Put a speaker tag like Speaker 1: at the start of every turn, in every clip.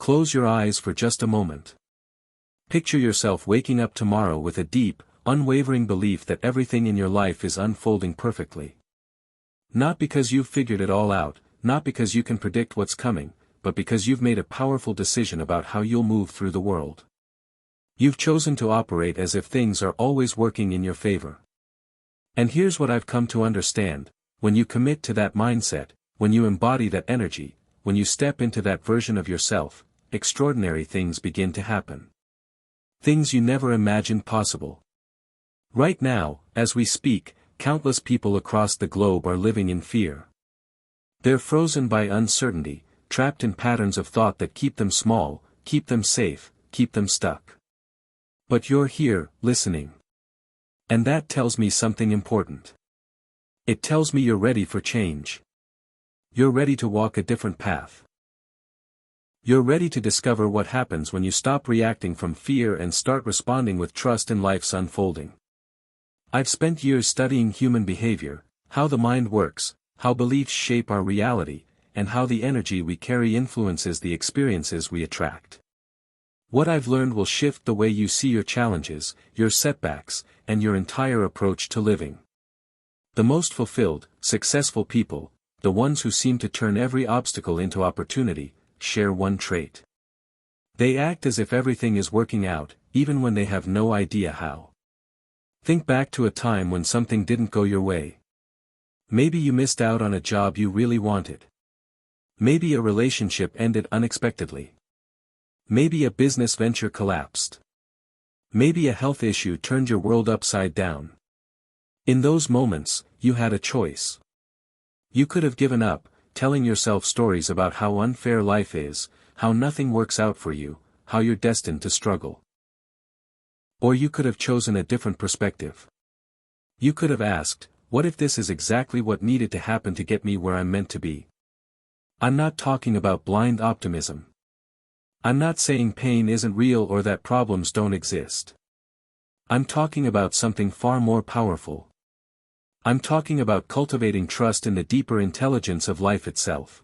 Speaker 1: Close your eyes for just a moment. Picture yourself waking up tomorrow with a deep, unwavering belief that everything in your life is unfolding perfectly. Not because you've figured it all out, not because you can predict what's coming, but because you've made a powerful decision about how you'll move through the world. You've chosen to operate as if things are always working in your favor. And here's what I've come to understand: when you commit to that mindset, when you embody that energy, when you step into that version of yourself, extraordinary things begin to happen. Things you never imagined possible. Right now, as we speak, countless people across the globe are living in fear. They're frozen by uncertainty, trapped in patterns of thought that keep them small, keep them safe, keep them stuck. But you're here, listening. And that tells me something important. It tells me you're ready for change. You're ready to walk a different path. You're ready to discover what happens when you stop reacting from fear and start responding with trust in life's unfolding. I've spent years studying human behavior, how the mind works, how beliefs shape our reality, and how the energy we carry influences the experiences we attract. What I've learned will shift the way you see your challenges, your setbacks, and your entire approach to living. The most fulfilled, successful people, the ones who seem to turn every obstacle into opportunity, share one trait. They act as if everything is working out, even when they have no idea how. Think back to a time when something didn't go your way. Maybe you missed out on a job you really wanted. Maybe a relationship ended unexpectedly. Maybe a business venture collapsed. Maybe a health issue turned your world upside down. In those moments, you had a choice. You could have given up, telling yourself stories about how unfair life is, how nothing works out for you, how you're destined to struggle. Or you could have chosen a different perspective. You could have asked, what if this is exactly what needed to happen to get me where I'm meant to be? I'm not talking about blind optimism. I'm not saying pain isn't real or that problems don't exist. I'm talking about something far more powerful. I'm talking about cultivating trust in the deeper intelligence of life itself.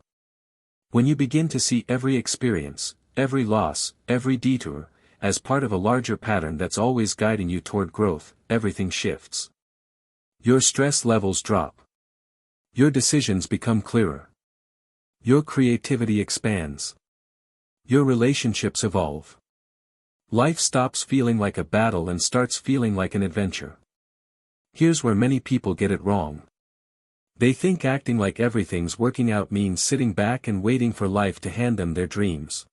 Speaker 1: When you begin to see every experience, every loss, every detour, as part of a larger pattern that's always guiding you toward growth, everything shifts. Your stress levels drop. Your decisions become clearer. Your creativity expands. Your relationships evolve. Life stops feeling like a battle and starts feeling like an adventure. Here's where many people get it wrong. They think acting like everything's working out means sitting back and waiting for life to hand them their dreams.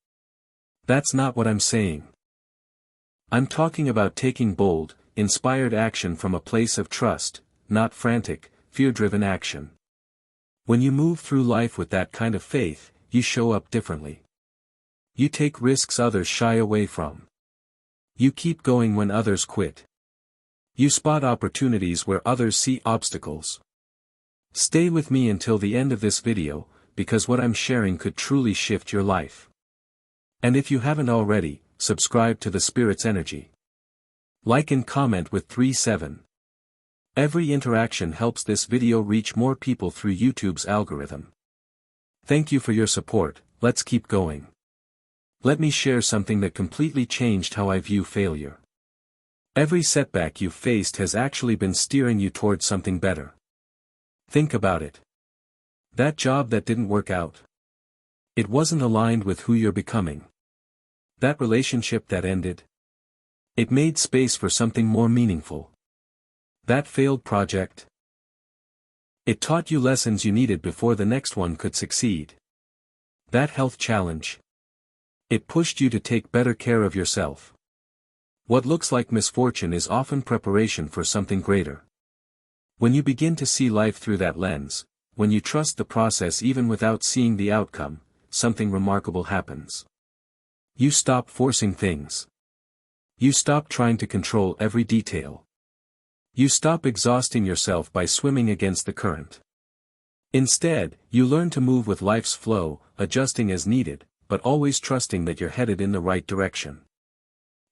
Speaker 1: That's not what I'm saying. I'm talking about taking bold, inspired action from a place of trust, not frantic, fear-driven action. When you move through life with that kind of faith, you show up differently. You take risks others shy away from. You keep going when others quit. You spot opportunities where others see obstacles. Stay with me until the end of this video, because what I'm sharing could truly shift your life. And if you haven't already, subscribe to the Spirit's Energy. Like and comment with 3-7. Every interaction helps this video reach more people through YouTube's algorithm. Thank you for your support. Let's keep going. Let me share something that completely changed how I view failure. Every setback you've faced has actually been steering you towards something better. Think about it. That job that didn't work out. It wasn't aligned with who you're becoming. That relationship that ended. It made space for something more meaningful. That failed project. It taught you lessons you needed before the next one could succeed. That health challenge. It pushed you to take better care of yourself. What looks like misfortune is often preparation for something greater. When you begin to see life through that lens, when you trust the process even without seeing the outcome, something remarkable happens. You stop forcing things. You stop trying to control every detail. You stop exhausting yourself by swimming against the current. Instead, you learn to move with life's flow, adjusting as needed, but always trusting that you're headed in the right direction.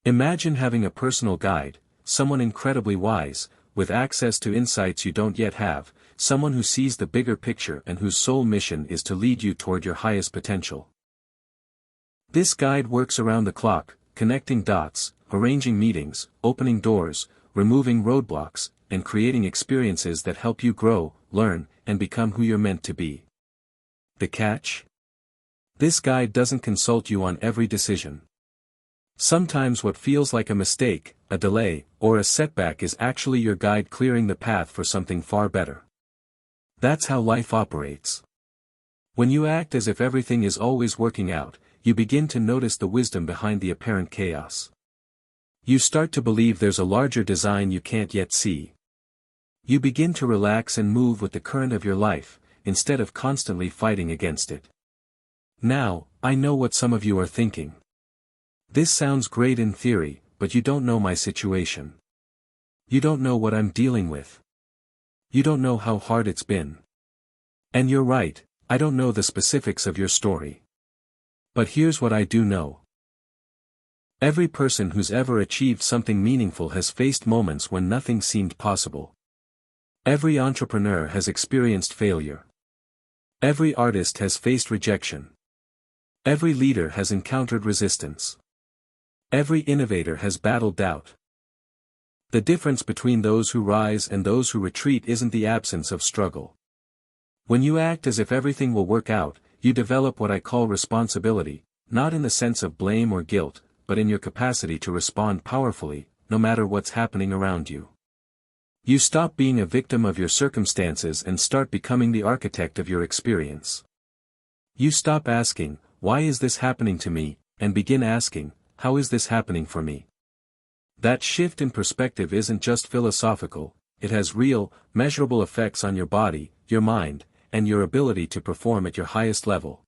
Speaker 1: Imagine having a personal guide, someone incredibly wise, with access to insights you don't yet have, someone who sees the bigger picture and whose sole mission is to lead you toward your highest potential. This guide works around the clock, connecting dots, arranging meetings, opening doors, removing roadblocks, and creating experiences that help you grow, learn, and become who you're meant to be. The catch? This guide doesn't consult you on every decision. Sometimes what feels like a mistake, a delay, or a setback is actually your guide clearing the path for something far better. That's how life operates. When you act as if everything is always working out, you begin to notice the wisdom behind the apparent chaos. You start to believe there's a larger design you can't yet see. You begin to relax and move with the current of your life, instead of constantly fighting against it. Now, I know what some of you are thinking. This sounds great in theory, but you don't know my situation. You don't know what I'm dealing with. You don't know how hard it's been. And you're right, I don't know the specifics of your story. But here's what I do know. Every person who's ever achieved something meaningful has faced moments when nothing seemed possible. Every entrepreneur has experienced failure. Every artist has faced rejection. Every leader has encountered resistance. Every innovator has battled doubt. The difference between those who rise and those who retreat isn't the absence of struggle. When you act as if everything will work out, you develop what I call responsibility, not in the sense of blame or guilt, but in your capacity to respond powerfully, no matter what's happening around you. You stop being a victim of your circumstances and start becoming the architect of your experience. You stop asking, "Why is this happening to me?" and begin asking, "How is this happening for me?" That shift in perspective isn't just philosophical, it has real, measurable effects on your body, your mind, and your ability to perform at your highest level.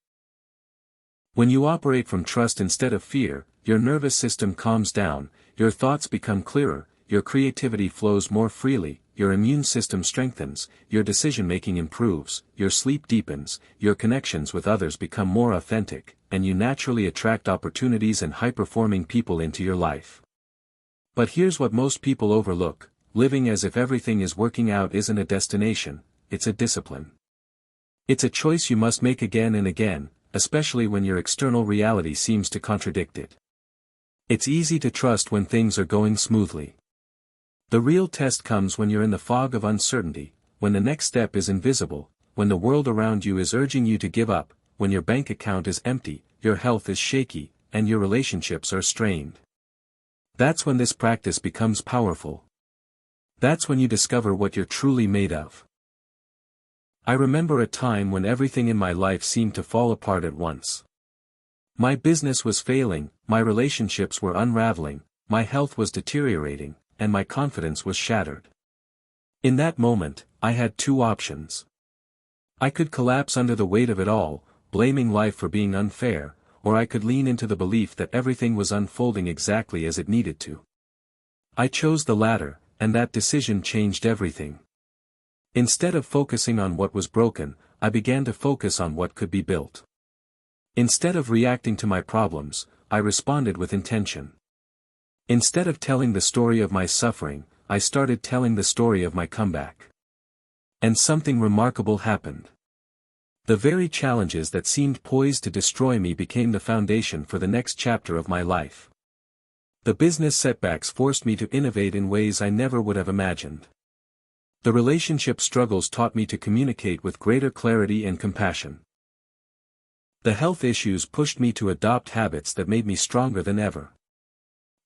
Speaker 1: When you operate from trust instead of fear, your nervous system calms down, your thoughts become clearer, your creativity flows more freely, your immune system strengthens, your decision-making improves, your sleep deepens, your connections with others become more authentic, and you naturally attract opportunities and high-performing people into your life. But here's what most people overlook: living as if everything is working out isn't a destination, it's a discipline. It's a choice you must make again and again, especially when your external reality seems to contradict it. It's easy to trust when things are going smoothly. The real test comes when you're in the fog of uncertainty, when the next step is invisible, when the world around you is urging you to give up, when your bank account is empty, your health is shaky, and your relationships are strained. That's when this practice becomes powerful. That's when you discover what you're truly made of. I remember a time when everything in my life seemed to fall apart at once. My business was failing, my relationships were unraveling, my health was deteriorating, and my confidence was shattered. In that moment, I had two options. I could collapse under the weight of it all, blaming life for being unfair, or I could lean into the belief that everything was unfolding exactly as it needed to. I chose the latter, and that decision changed everything. Instead of focusing on what was broken, I began to focus on what could be built. Instead of reacting to my problems, I responded with intention. Instead of telling the story of my suffering, I started telling the story of my comeback. And something remarkable happened. The very challenges that seemed poised to destroy me became the foundation for the next chapter of my life. The business setbacks forced me to innovate in ways I never would have imagined. The relationship struggles taught me to communicate with greater clarity and compassion. The health issues pushed me to adopt habits that made me stronger than ever.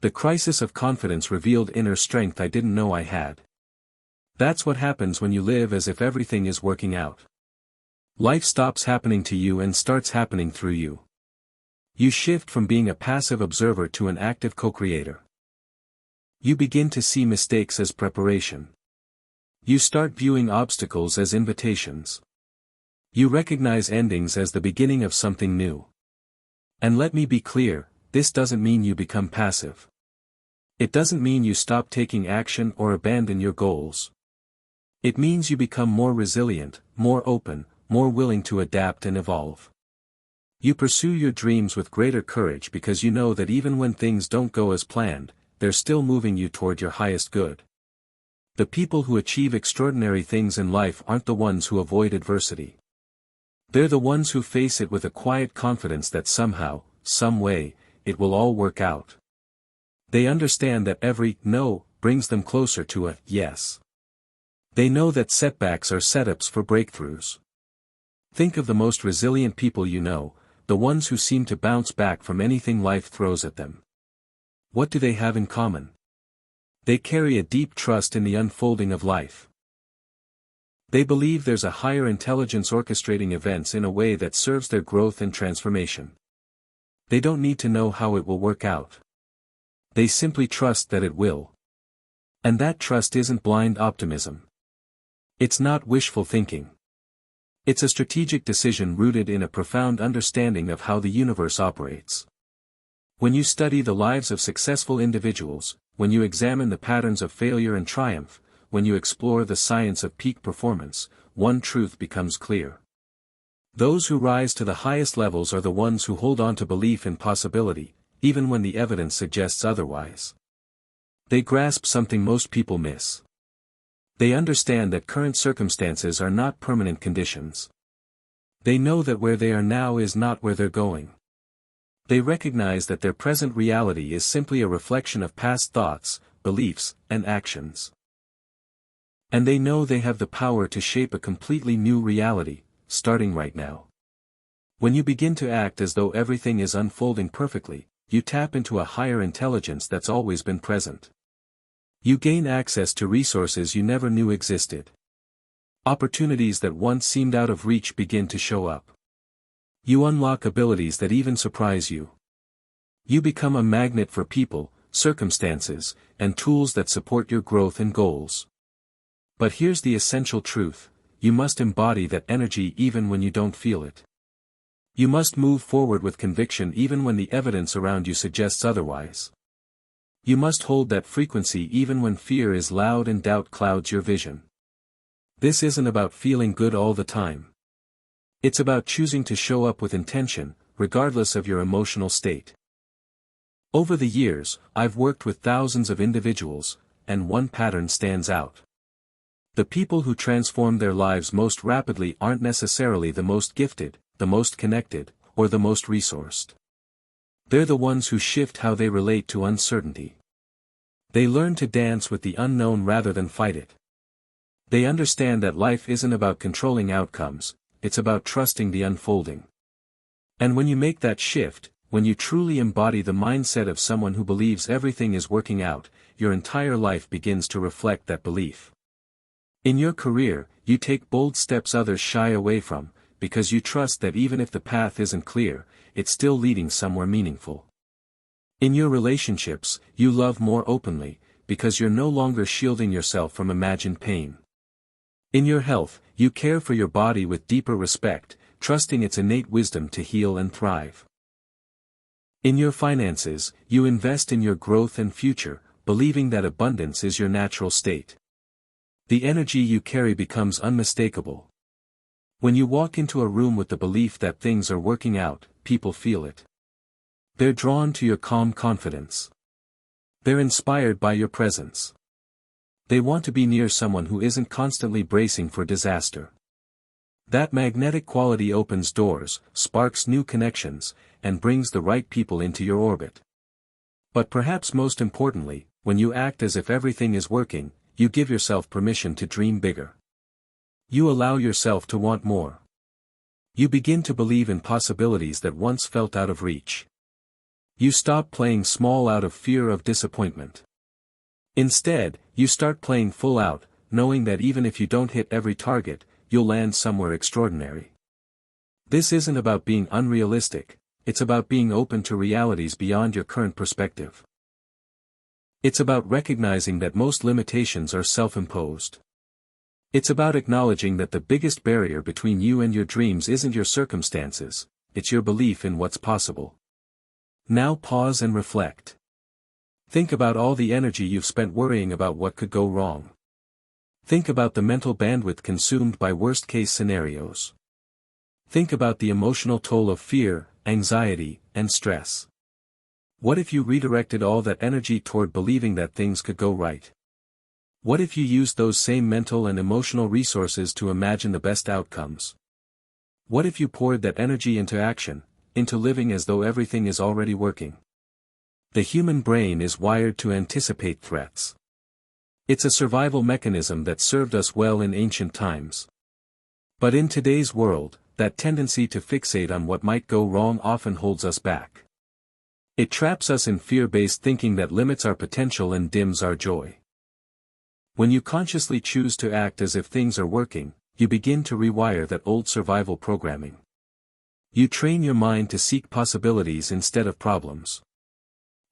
Speaker 1: The crisis of confidence revealed inner strength I didn't know I had. That's what happens when you live as if everything is working out. Life stops happening to you and starts happening through you. You shift from being a passive observer to an active co-creator. You begin to see mistakes as preparation. You start viewing obstacles as invitations. You recognize endings as the beginning of something new. And let me be clear, this doesn't mean you become passive. It doesn't mean you stop taking action or abandon your goals. It means you become more resilient, more open, more willing to adapt and evolve. You pursue your dreams with greater courage because you know that even when things don't go as planned, they're still moving you toward your highest good. The people who achieve extraordinary things in life aren't the ones who avoid adversity. They're the ones who face it with a quiet confidence that somehow, some way, it will all work out. They understand that every no brings them closer to a yes. They know that setbacks are setups for breakthroughs. Think of the most resilient people you know, the ones who seem to bounce back from anything life throws at them. What do they have in common? They carry a deep trust in the unfolding of life. They believe there's a higher intelligence orchestrating events in a way that serves their growth and transformation. They don't need to know how it will work out. They simply trust that it will. And that trust isn't blind optimism. It's not wishful thinking. It's a strategic decision rooted in a profound understanding of how the universe operates. When you study the lives of successful individuals, when you examine the patterns of failure and triumph, when you explore the science of peak performance, one truth becomes clear. Those who rise to the highest levels are the ones who hold on to belief in possibility, even when the evidence suggests otherwise. They grasp something most people miss. They understand that current circumstances are not permanent conditions. They know that where they are now is not where they're going. They recognize that their present reality is simply a reflection of past thoughts, beliefs, and actions. And they know they have the power to shape a completely new reality, starting right now. When you begin to act as though everything is unfolding perfectly, you tap into a higher intelligence that's always been present. You gain access to resources you never knew existed. Opportunities that once seemed out of reach begin to show up. You unlock abilities that even surprise you. You become a magnet for people, circumstances, and tools that support your growth and goals. But here's the essential truth: you must embody that energy even when you don't feel it. You must move forward with conviction even when the evidence around you suggests otherwise. You must hold that frequency even when fear is loud and doubt clouds your vision. This isn't about feeling good all the time. It's about choosing to show up with intention, regardless of your emotional state. Over the years, I've worked with thousands of individuals, and one pattern stands out. The people who transform their lives most rapidly aren't necessarily the most gifted, the most connected, or the most resourced. They're the ones who shift how they relate to uncertainty. They learn to dance with the unknown rather than fight it. They understand that life isn't about controlling outcomes, it's about trusting the unfolding. And when you make that shift, when you truly embody the mindset of someone who believes everything is working out, your entire life begins to reflect that belief. In your career, you take bold steps others shy away from, because you trust that even if the path isn't clear, it's still leading somewhere meaningful. In your relationships, you love more openly, because you're no longer shielding yourself from imagined pain. In your health, you care for your body with deeper respect, trusting its innate wisdom to heal and thrive. In your finances, you invest in your growth and future, believing that abundance is your natural state. The energy you carry becomes unmistakable. When you walk into a room with the belief that things are working out, people feel it. They're drawn to your calm confidence. They're inspired by your presence. They want to be near someone who isn't constantly bracing for disaster. That magnetic quality opens doors, sparks new connections, and brings the right people into your orbit. But perhaps most importantly, when you act as if everything is working, you give yourself permission to dream bigger. You allow yourself to want more. You begin to believe in possibilities that once felt out of reach. You stop playing small out of fear of disappointment. Instead, you start playing full out, knowing that even if you don't hit every target, you'll land somewhere extraordinary. This isn't about being unrealistic, it's about being open to realities beyond your current perspective. It's about recognizing that most limitations are self-imposed. It's about acknowledging that the biggest barrier between you and your dreams isn't your circumstances, it's your belief in what's possible. Now pause and reflect. Think about all the energy you've spent worrying about what could go wrong. Think about the mental bandwidth consumed by worst-case scenarios. Think about the emotional toll of fear, anxiety, and stress. What if you redirected all that energy toward believing that things could go right? What if you used those same mental and emotional resources to imagine the best outcomes? What if you poured that energy into action, into living as though everything is already working. The human brain is wired to anticipate threats. It's a survival mechanism that served us well in ancient times. But in today's world, that tendency to fixate on what might go wrong often holds us back. It traps us in fear-based thinking that limits our potential and dims our joy. When you consciously choose to act as if things are working, you begin to rewire that old survival programming. You train your mind to seek possibilities instead of problems.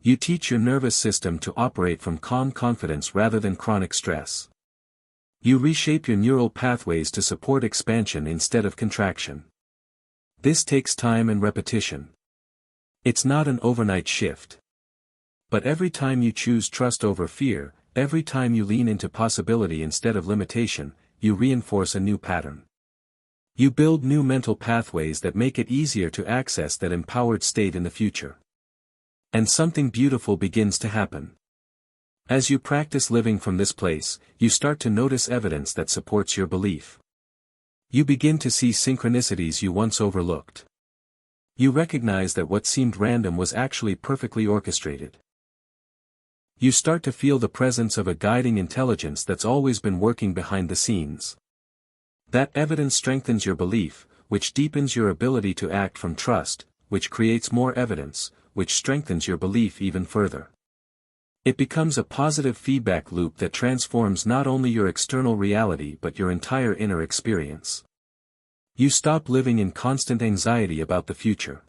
Speaker 1: You teach your nervous system to operate from calm confidence rather than chronic stress. You reshape your neural pathways to support expansion instead of contraction. This takes time and repetition. It's not an overnight shift. But every time you choose trust over fear, every time you lean into possibility instead of limitation, you reinforce a new pattern. You build new mental pathways that make it easier to access that empowered state in the future. And something beautiful begins to happen. As you practice living from this place, you start to notice evidence that supports your belief. You begin to see synchronicities you once overlooked. You recognize that what seemed random was actually perfectly orchestrated. You start to feel the presence of a guiding intelligence that's always been working behind the scenes. That evidence strengthens your belief, which deepens your ability to act from trust, which creates more evidence, which strengthens your belief even further. It becomes a positive feedback loop that transforms not only your external reality but your entire inner experience. You stop living in constant anxiety about the future.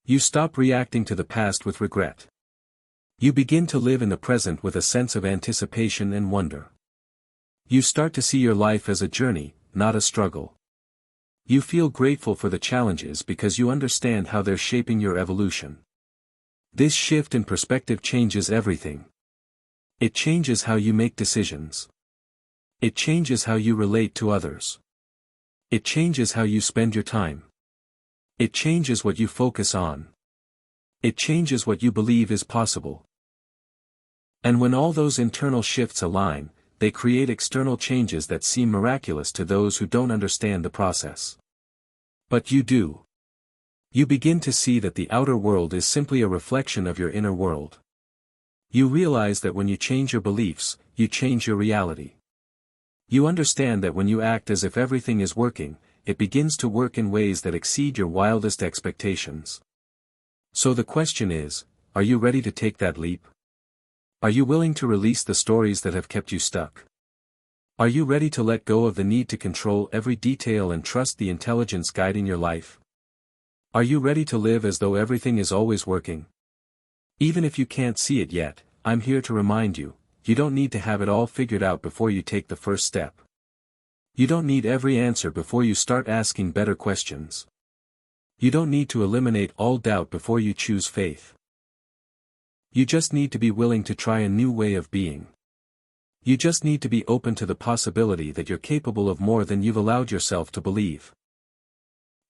Speaker 1: You stop reacting to the past with regret. You begin to live in the present with a sense of anticipation and wonder. You start to see your life as a journey, not a struggle. You feel grateful for the challenges because you understand how they're shaping your evolution. This shift in perspective changes everything. It changes how you make decisions. It changes how you relate to others. It changes how you spend your time. It changes what you focus on. It changes what you believe is possible. And when all those internal shifts align, they create external changes that seem miraculous to those who don't understand the process. But you do. You begin to see that the outer world is simply a reflection of your inner world. You realize that when you change your beliefs, you change your reality. You understand that when you act as if everything is working, it begins to work in ways that exceed your wildest expectations. So the question is, are you ready to take that leap? Are you willing to release the stories that have kept you stuck? Are you ready to let go of the need to control every detail and trust the intelligence guiding your life? Are you ready to live as though everything is always working? Even if you can't see it yet, I'm here to remind you, you don't need to have it all figured out before you take the first step. You don't need every answer before you start asking better questions. You don't need to eliminate all doubt before you choose faith. You just need to be willing to try a new way of being. You just need to be open to the possibility that you're capable of more than you've allowed yourself to believe.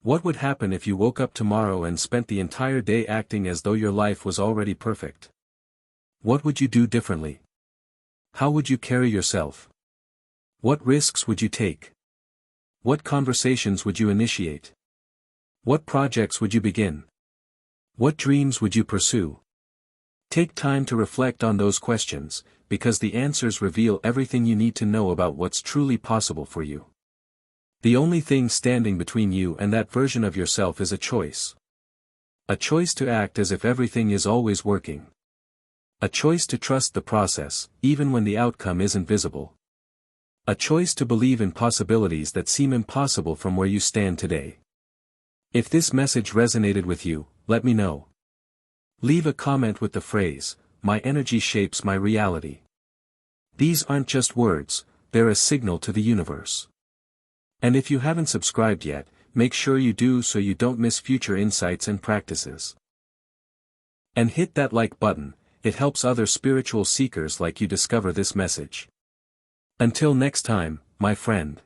Speaker 1: What would happen if you woke up tomorrow and spent the entire day acting as though your life was already perfect? What would you do differently? How would you carry yourself? What risks would you take? What conversations would you initiate? What projects would you begin? What dreams would you pursue? Take time to reflect on those questions, because the answers reveal everything you need to know about what's truly possible for you. The only thing standing between you and that version of yourself is a choice. A choice to act as if everything is always working. A choice to trust the process, even when the outcome isn't visible. A choice to believe in possibilities that seem impossible from where you stand today. If this message resonated with you, let me know. Leave a comment with the phrase, "My energy shapes my reality." These aren't just words, they're a signal to the universe. And if you haven't subscribed yet, make sure you do so you don't miss future insights and practices. And hit that like button, it helps other spiritual seekers like you discover this message. Until next time, my friend.